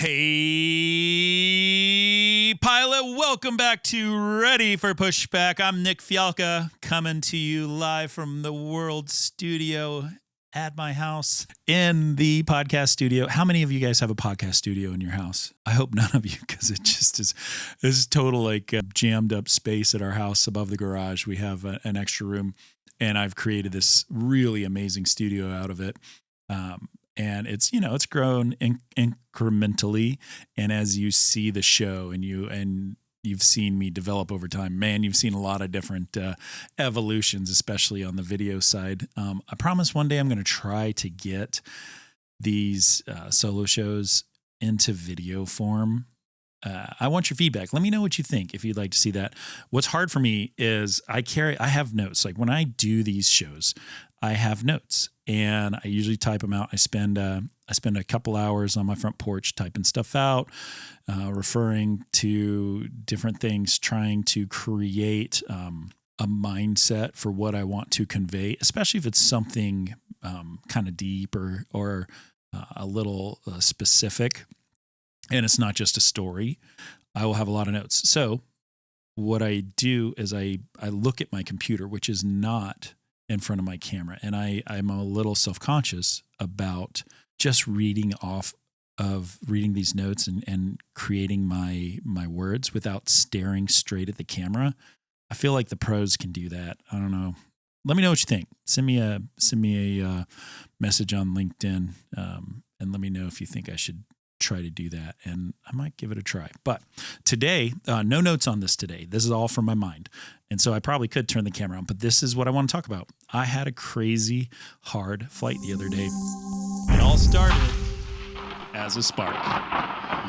Hey, pilot, welcome back to Ready for Pushback. I'm Nick Fialka, coming to you live from the World Studio at my house in the podcast studio. How many of you guys have a podcast studio in your house? I hope none of you, because it just is total like jammed up space at our house above the garage. We have an extra room, and I've created this really amazing studio out of it. And it's grown incrementally. And as you see the show and you've seen me develop over time, man, you've seen a lot of different evolutions, especially on the video side. I promise one day I'm going to try to get these solo shows into video form. I want your feedback. Let me know what you think if you'd like to see that. What's hard for me is I have notes. Like when I do these shows, I have notes and I usually type them out. I spend a couple hours on my front porch typing stuff out, referring to different things, trying to create a mindset for what I want to convey, especially if it's something kind of deep or a little specific. And it's not just a story. I will have a lot of notes. So what I do is I look at my computer, which is not in front of my camera. And I'm a little self-conscious about just reading these notes and creating my words without staring straight at the camera. I feel like the pros can do that. I don't know. Let me know what you think. Send me a message on LinkedIn and let me know if you think I should try to do that, and I might give it a try. But today, no notes on this today. This is all from my mind. And so I probably could turn the camera on, but this is what I want to talk about. I had a crazy hard flight the other day. It all started as a spark.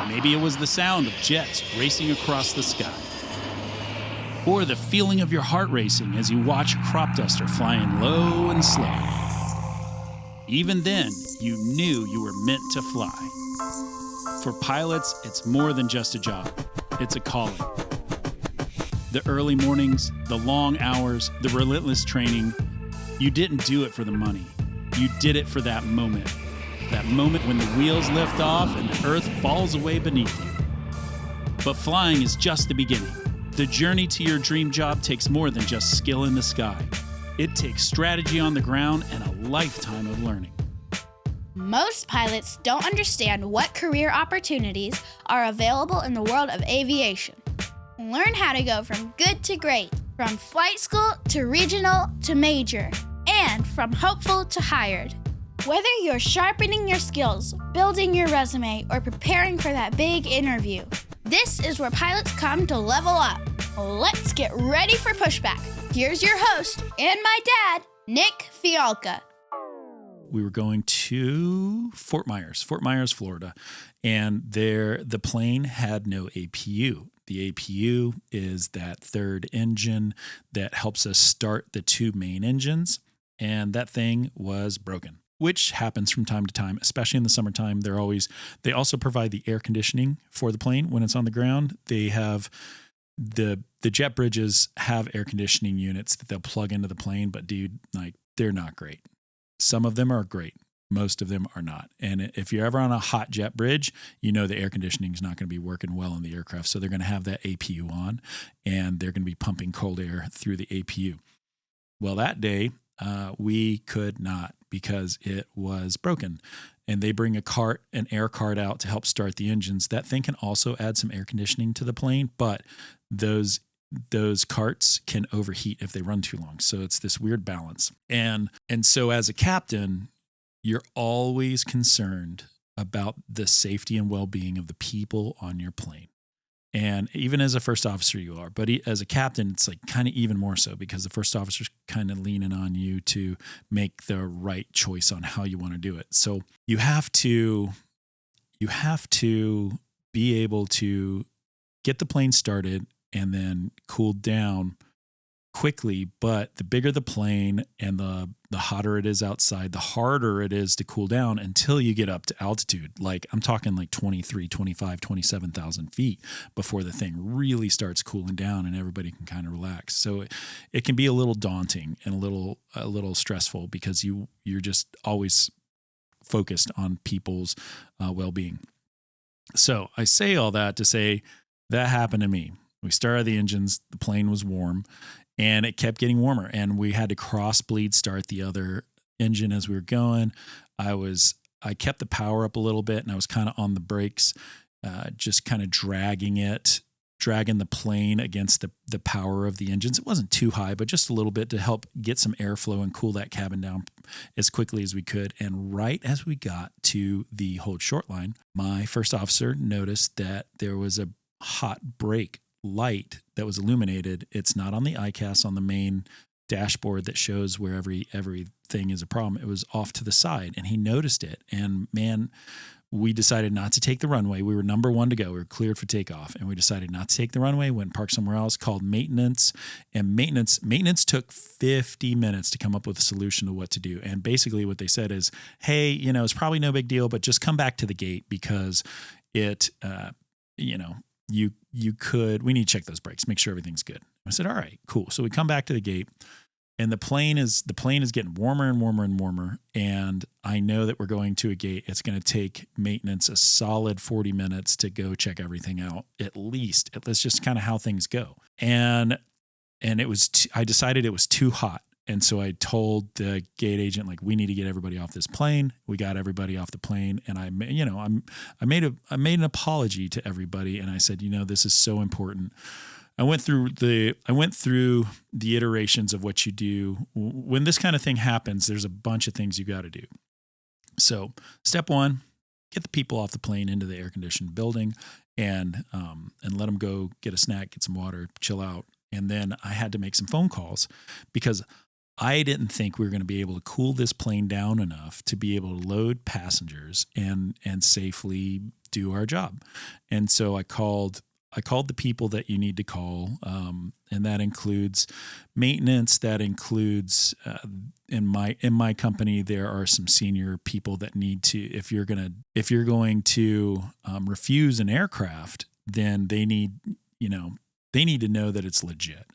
Maybe it was the sound of jets racing across the sky, or the feeling of your heart racing as you watch a crop duster flying low and slow. Even then, you knew you were meant to fly. For pilots, it's more than just a job. It's a calling. The early mornings, the long hours, the relentless training, you didn't do it for the money. You did it for that moment when the wheels lift off and the earth falls away beneath you. But flying is just the beginning. The journey to your dream job takes more than just skill in the sky. It takes strategy on the ground and a lifetime of learning. Most pilots don't understand what career opportunities are available in the world of aviation. Learn how to go from good to great, from flight school to regional to major, and from hopeful to hired. Whether you're sharpening your skills, building your resume, or preparing for that big interview, this is where pilots come to level up. Let's get ready for Pushback. Here's your host and my dad, Nick Fialka. We were going to Fort Myers, Florida, and the plane had no APU. The APU is that third engine that helps us start the two main engines, and that thing was broken, which happens from time to time, especially in the summertime. They also provide the air conditioning for the plane when it's on the ground. They have the jet bridges have air conditioning units that they'll plug into the plane, but dude, like they're not great. Some of them are great. Most of them are not. And if you're ever on a hot jet bridge, you know the air conditioning is not going to be working well in the aircraft. So they're going to have that APU on, and they're going to be pumping cold air through the APU. Well, that day, we could not because it was broken. And they bring an air cart out to help start the engines. That thing can also add some air conditioning to the plane, but those carts can overheat if they run too long. So it's this weird balance. And so as a captain, you're always concerned about the safety and well-being of the people on your plane. And even as a first officer you are, but as a captain, it's like kind of even more so because the first officer's kind of leaning on you to make the right choice on how you want to do it. So you have to be able to get the plane started and then cool down quickly. But the bigger the plane and the hotter it is outside, the harder it is to cool down until you get up to altitude. Like I'm talking like 23, 25, 27,000 feet before the thing really starts cooling down and everybody can kind of relax. So it can be a little daunting and a little stressful because you're just always focused on people's well-being. So I say all that to say that happened to me. We started the engines, the plane was warm, and it kept getting warmer. And we had to cross bleed start the other engine as we were going. I kept the power up a little bit, and I was kind of on the brakes, just kind of dragging the plane against the power of the engines. It wasn't too high, but just a little bit to help get some airflow and cool that cabin down as quickly as we could. And right as we got to the hold short line, my first officer noticed that there was a hot brake light that was illuminated. It's not on the ICAS on the main dashboard that shows where everything is a problem. It was off to the side, and he noticed it. And man, we decided not to take the runway. We were number 1 to go. We were cleared for takeoff, and we decided not to take the runway, went and parked somewhere else, called maintenance. And maintenance took 50 minutes to come up with a solution to what to do. And basically what they said is, hey, it's probably no big deal, but just come back to the gate because it, we need to check those brakes, make sure everything's good. I said, all right, cool. So we come back to the gate, and the plane is getting warmer and warmer and warmer. And I know that we're going to a gate. It's going to take maintenance a solid 40 minutes to go check everything out, at least. That's just kind of how things go. And I decided it was too hot. And so I told the gate agent, like, we need to get everybody off this plane. We got everybody off the plane. And I made an apology to everybody. And I said, this is so important. I went through the iterations of what you do. When this kind of thing happens, there's a bunch of things you got to do. So step 1, get the people off the plane into the air-conditioned building and let them go get a snack, get some water, chill out. And then I had to make some phone calls because I didn't think we were going to be able to cool this plane down enough to be able to load passengers and safely do our job. And so I called the people that you need to call, and that includes maintenance. That includes in my company there are some senior people that need to. If you're going to refuse an aircraft, then they need to know that it's legit.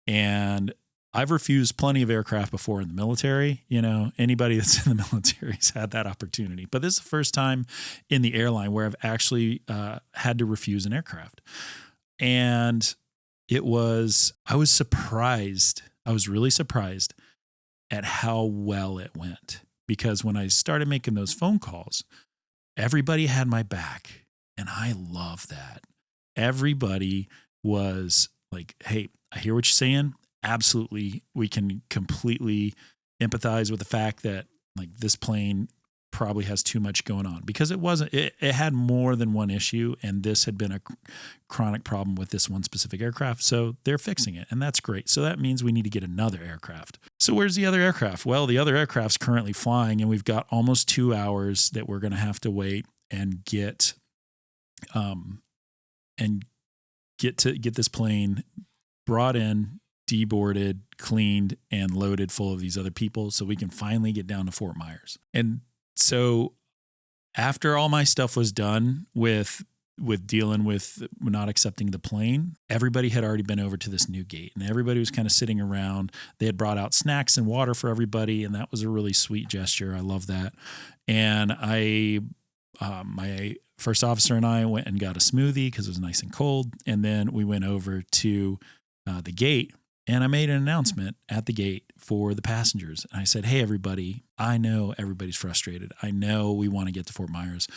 And I've refused plenty of aircraft before in the military. Anybody that's in the military has had that opportunity. But this is the first time in the airline where I've actually had to refuse an aircraft. And I was surprised. I was really surprised at how well it went. Because when I started making those phone calls, everybody had my back. And I love that. Everybody was like, hey, I hear what you're saying. Absolutely, we can completely empathize with the fact that like this plane probably has too much going on, because it had more than one issue, and this had been a chronic problem with this one specific aircraft. So they're fixing it, and that's great. So that means we need to get another aircraft. So where's the other aircraft? Well, the other aircraft's currently flying, and we've got almost 2 hours that we're going to have to wait and get this plane brought in, deboarded, cleaned, and loaded full of these other people so we can finally get down to Fort Myers. And so after all my stuff was done with dealing with not accepting the plane, everybody had already been over to this new gate, and everybody was kind of sitting around. They had brought out snacks and water for everybody, and that was a really sweet gesture. I love that. And my first officer and I went and got a smoothie because it was nice and cold. And then we went over to the gate, and I made an announcement at the gate for the passengers. And I said, hey, everybody, I know everybody's frustrated. I know we want to get to Fort Myers.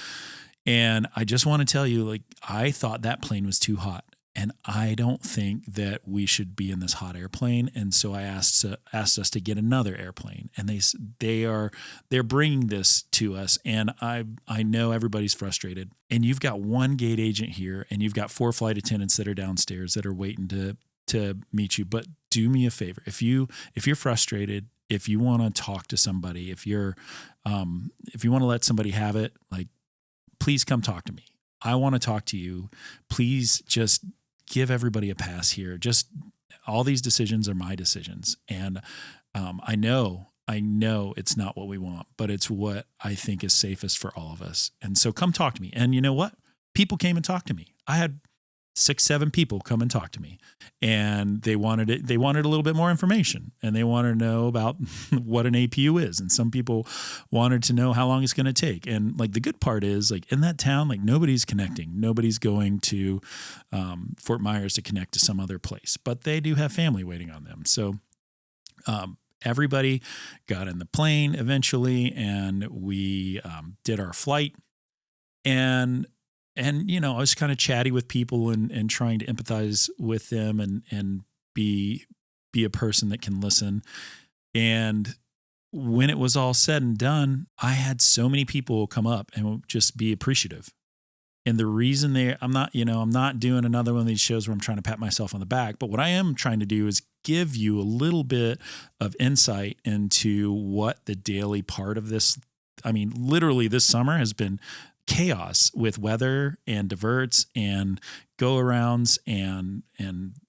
And I just want to tell you, like, I thought that plane was too hot. And I don't think that we should be in this hot airplane. And so I asked us to get another airplane. And they're bringing this to us. And I know everybody's frustrated. And you've got one gate agent here, and you've got 4 flight attendants that are downstairs that are waiting to meet you. But do me a favor. If you're frustrated, if you want to talk to somebody, if you want to let somebody have it, like, please come talk to me. I want to talk to you. Please just give everybody a pass here. Just all these decisions are my decisions. And I know it's not what we want, but it's what I think is safest for all of us. And so come talk to me. And you know what? People came and talked to me. I had 6, 7 people come and talk to me, and they wanted a little bit more information, and they wanted to know about what an APU is. And some people wanted to know how long it's going to take. And like the good part is, like in that town, like nobody's connecting. Nobody's going to Fort Myers to connect to some other place, but they do have family waiting on them. So everybody got in the plane eventually, and we did our flight. And you know, I was kind of chatty with people and trying to empathize with them and be a person that can listen. And when it was all said and done, I had so many people come up and just be appreciative. And the reason I'm not doing another one of these shows where I'm trying to pat myself on the back, but what I am trying to do is give you a little bit of insight into what the daily part of this, I mean, literally this summer has been chaos with weather and diverts and go arounds and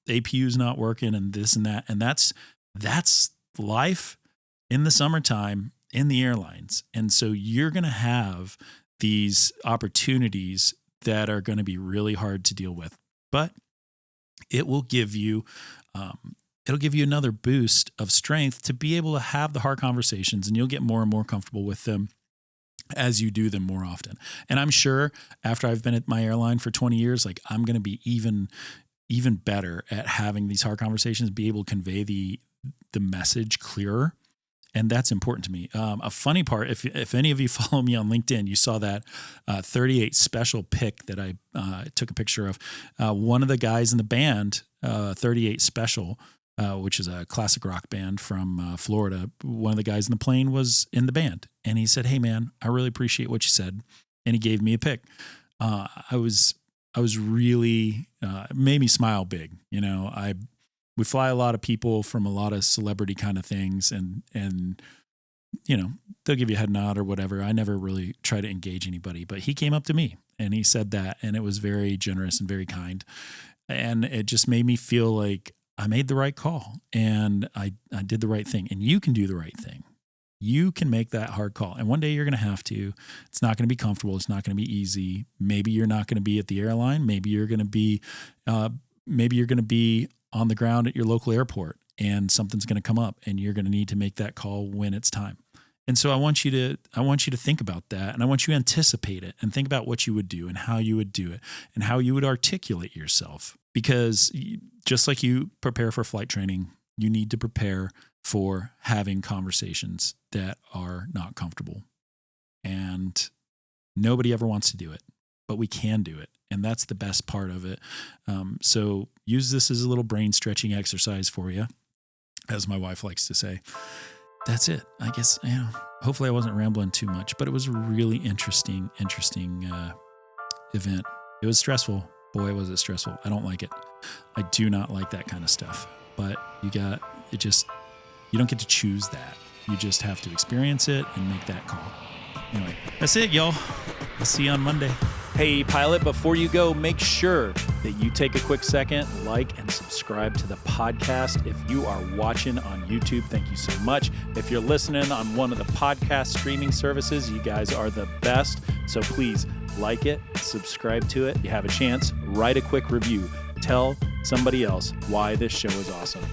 APUs not working and this and that. And that's life in the summertime in the airlines. And so you're going to have these opportunities that are going to be really hard to deal with, but it will give you, it'll give you another boost of strength to be able to have the hard conversations, and you'll get more and more comfortable with them as you do them more often. And I'm sure after I've been at my airline for 20 years, like I'm going to be even better at having these hard conversations, be able to convey the message clearer. And that's important to me. A funny part, if any of you follow me on LinkedIn, you saw that 38 special pic that I took a picture of. One of the guys in the band, 38 Special, which is a classic rock band from Florida. One of the guys in the plane was in the band, and he said, "Hey man, I really appreciate what you said." And he gave me a pic. I was really, it made me smile big. You know, we fly a lot of people from a lot of celebrity kind of things, and you know, they'll give you a head nod or whatever. I never really try to engage anybody, but he came up to me and he said that, and it was very generous and very kind. And it just made me feel like I made the right call, and I did the right thing. And you can do the right thing. You can make that hard call. And one day you're going to have to. It's not going to be comfortable. It's not going to be easy. Maybe you're not going to be at the airline. Maybe you're going to be on the ground at your local airport, and something's going to come up, and you're going to need to make that call when it's time. And so I want you to think about that, and I want you to anticipate it and think about what you would do and how you would do it and how you would articulate yourself. Because just like you prepare for flight training, you need to prepare for having conversations that are not comfortable. And nobody ever wants to do it, but we can do it. And that's the best part of it. So use this as a little brain stretching exercise for you, as my wife likes to say. That's it. I guess, hopefully I wasn't rambling too much, but it was a really interesting event. It was stressful. Boy, was it stressful. I don't like it. I do not like that kind of stuff, but you don't get to choose that. You just have to experience it and make that call. Anyway, that's it, y'all. I'll see you on Monday. Hey, pilot, before you go, make sure that you take a quick second, like and subscribe to the podcast. If you are watching on YouTube, thank you so much. If you're listening on one of the podcast streaming services, you guys are the best. So please like it, subscribe to it. You have a chance, write a quick review. Tell somebody else why this show is awesome.